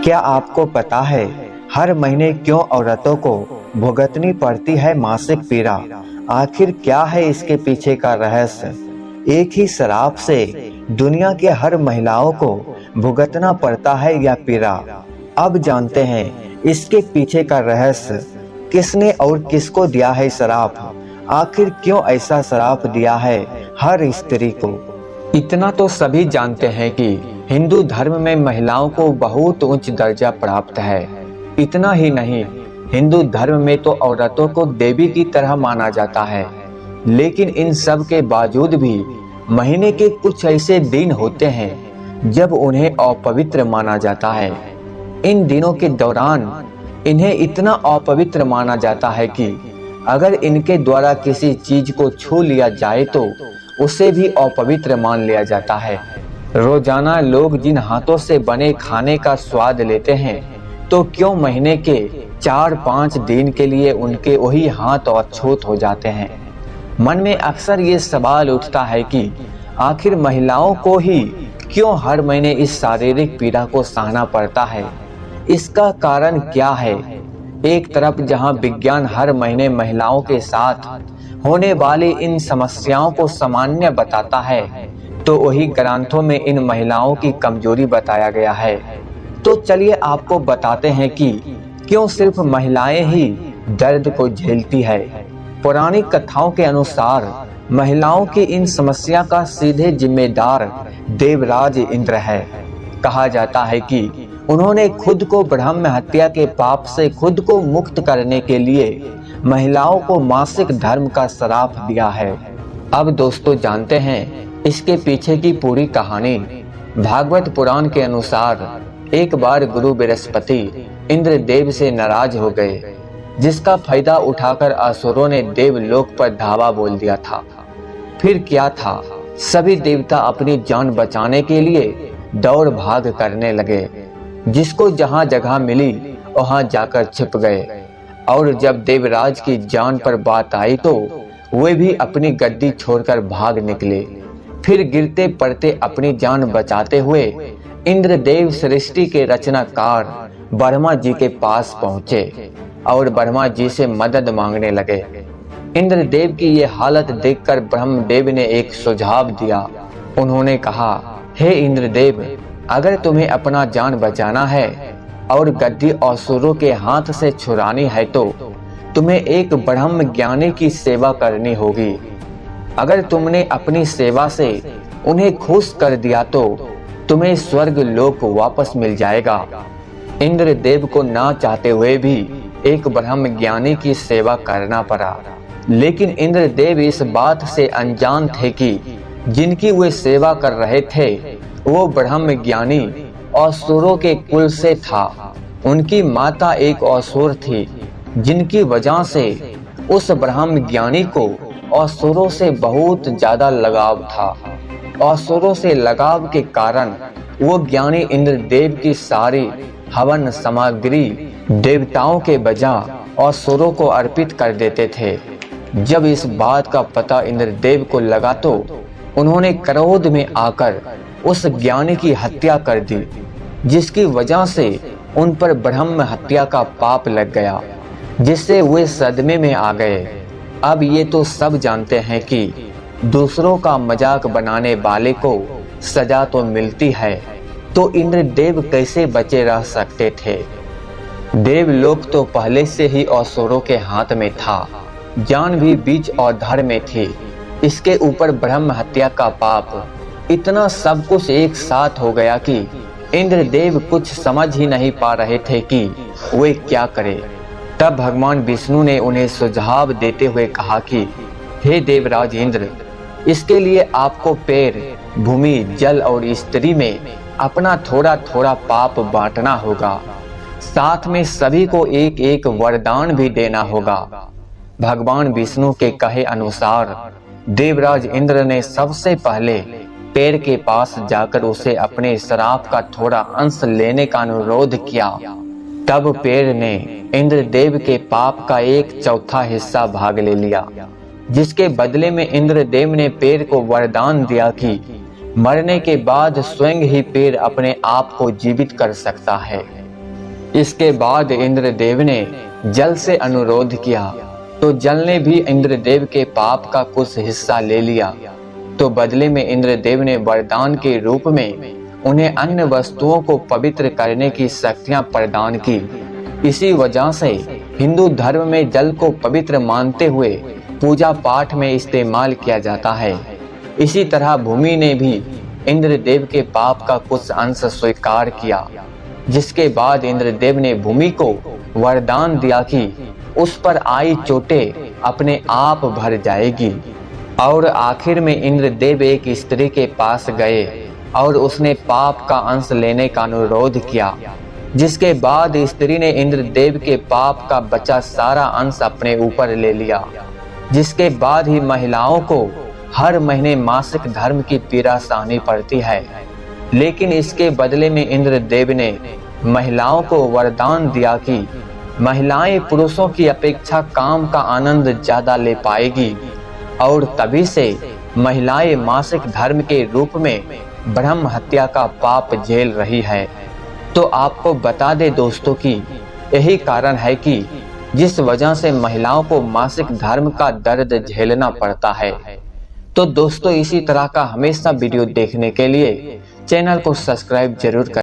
क्या आपको पता है हर महीने क्यों औरतों को भुगतनी पड़ती है मासिक पीड़ा? आखिर क्या है इसके पीछे का रहस्य? एक ही शराब से दुनिया के हर महिलाओं को भुगतना पड़ता है यह पीड़ा। अब जानते हैं इसके पीछे का रहस्य। किसने और किसको दिया है शराब? आखिर क्यों ऐसा शराब दिया है हर स्त्री को? इतना तो सभी जानते हैं कि हिंदू धर्म में महिलाओं को बहुत उच्च दर्जा प्राप्त है। इतना ही नहीं, हिंदू धर्म में तो औरतों को देवी की तरह माना जाता है। लेकिन इन सब के बावजूद भी महीने के कुछ ऐसे दिन होते हैं जब उन्हें अपवित्र माना जाता है। इन दिनों के दौरान इन्हें इतना अपवित्र माना जाता है कि अगर इनके द्वारा किसी चीज को छू लिया जाए तो उसे भी अपवित्र मान लिया जाता है। रोजाना लोग जिन हाथों से बने खाने का स्वाद लेते हैं, तो क्यों महीने के 4-5 दिन के लिए उनके वही हाथ अछूत हो जाते हैं? मन में अक्सर ये सवाल उठता है कि आखिर महिलाओं को ही क्यों हर महीने इस शारीरिक पीड़ा को सहना पड़ता है? इसका कारण क्या है? एक तरफ जहां विज्ञान हर महीने महिलाओं के साथ होने वाली इन समस्याओं को सामान्य बताता है, तो वही ग्रंथों में इन महिलाओं की कमजोरी बताया गया है। तो चलिए आपको बताते हैं कि क्यों सिर्फ महिलाएं ही दर्द को झेलती है। पौराणिक कथाओं के अनुसार महिलाओं की इन समस्या का सीधे जिम्मेदार देवराज इंद्र है। कहा जाता है कि उन्होंने खुद को ब्रह्म हत्या के पाप से खुद को मुक्त करने के लिए महिलाओं को मासिक धर्म का श्राप दिया है। अब दोस्तों जानते हैं इसके पीछे की पूरी कहानी। भागवत पुराण के अनुसार एक बार गुरु बृहस्पति इंद्र देव से नाराज हो गए, जिसका फायदा उठाकर असुरों ने देवलोक पर धावा बोल दिया था। फिर क्या था, सभी देवता अपनी जान बचाने के लिए दौड़ भाग करने लगे। जिसको जहां जगह मिली वहां जाकर छिप गए। और जब देवराज की जान पर बात आई तो वे भी अपनी गद्दी छोड़कर भाग निकले। फिर गिरते पड़ते अपनी जान बचाते हुए इंद्रदेव सृष्टि के रचनाकार ब्रह्मा जी के पास पहुंचे और ब्रह्मा जी से मदद मांगने लगे। इंद्रदेव की ये हालत देखकर ब्रह्मदेव ने एक सुझाव दिया। उन्होंने कहा, हे इंद्रदेव, अगर तुम्हें अपना जान बचाना है और गद्दी असुरों के हाथ से छुड़ानी है तो तुम्हें एक ब्रह्म ज्ञानी की सेवा करनी होगी। अगर तुमने अपनी सेवा से उन्हें खुश कर दिया तो तुम्हें स्वर्ग लोक वापस मिल जाएगा। इंद्रदेव को ना चाहते हुए भी एक ब्रह्म ज्ञानी की सेवा करना पड़ा। लेकिन इंद्रदेव इस बात से अनजान थे कि जिनकी वे सेवा कर रहे थे वो ब्रह्म ज्ञानी असुरों के कुल से था। उनकी माता एक असुर थी, जिनकी वजह से उस ब्रह्म ज्ञानी को असुरों से बहुत ज्यादा लगाव था। असुरों से लगाव के कारण वो ज्ञानी इंद्रदेव की सारी हवन सामग्री देवताओं के बजाय असुरों को अर्पित कर देते थे। जब इस बात का पता इंद्रदेव को लगा तो उन्होंने क्रोध में आकर उस ज्ञानी की हत्या कर दी, जिसकी वजह से उन पर ब्रह्म हत्या का पाप लग गया, जिससे वे सदमे में आ गए। अब ये तो सब जानते हैं कि दूसरों का मजाक बनाने वाले को सजा तो मिलती है, तो इंद्रदेव कैसे बचे रह सकते थे? देवलोक तो पहले से ही असुरों के हाथ में था, जान भी बीच और धड़ में थी। इसके ऊपर ब्रह्म हत्या का पाप, इतना सब कुछ एक साथ हो गया कि इंद्रदेव कुछ समझ ही नहीं पा रहे थे कि वे क्या करें। तब भगवान विष्णु ने उन्हें सुझाव देते हुए कहा कि हे देवराज इंद्र, इसके लिए आपको पेड़, भूमि, जल और स्त्री में अपना थोड़ा थोड़ा पाप बांटना होगा। साथ में सभी को एक एक वरदान भी देना होगा। भगवान विष्णु के कहे अनुसार देवराज इंद्र ने सबसे पहले पेड़ के पास जाकर उसे अपने श्राप का थोड़ा अंश लेने का अनुरोध किया। तब पेड़ ने इंद्रदेव के पाप का 1/4 हिस्सा भाग ले लिया, जिसके बदले में इंद्रदेव ने पेड़ को वरदान दिया कि मरने के बाद स्वयं ही पेड़ अपने आप को जीवित कर सकता है। इसके बाद इंद्रदेव ने जल से अनुरोध किया तो जल ने भी इंद्रदेव के पाप का कुछ हिस्सा ले लिया। तो बदले में इंद्रदेव ने वरदान के रूप में उन्हें अन्य वस्तुओं को पवित्र करने की शक्तियां प्रदान की। इसी वजह से हिंदू धर्म में जल को पवित्र मानते हुए पूजा पाठ में इस्तेमाल किया जाता है। इसी तरह भूमि ने भी इंद्रदेव के पाप का कुछ अंश स्वीकार किया, जिसके बाद इंद्रदेव ने भूमि को वरदान दिया कि उस पर आई चोटें अपने आप भर जाएगी। और आखिर में इंद्रदेव एक स्त्री के पास गए और उसने पाप का अंश लेने का अनुरोध किया, जिसके बाद स्त्री ने इंद्रदेव के पाप का बचा सारा अंश अपने ऊपर ले लिया। जिसके बाद ही महिलाओं को हर महीने मासिक धर्म की पीड़ा सहनी पड़ती है। लेकिन इसके बदले में इंद्रदेव ने महिलाओं को वरदान दिया कि महिलाएं पुरुषों की अपेक्षा काम का आनंद ज्यादा ले पाएगी, और तभी से महिलाएं मासिक धर्म के रूप में ब्रह्म हत्या का पाप झेल रही है। तो आपको बता दे दोस्तों कि यही कारण है कि जिस वजह से महिलाओं को मासिक धर्म का दर्द झेलना पड़ता है। तो दोस्तों इसी तरह का हमेशा वीडियो देखने के लिए चैनल को सब्सक्राइब जरूर करें।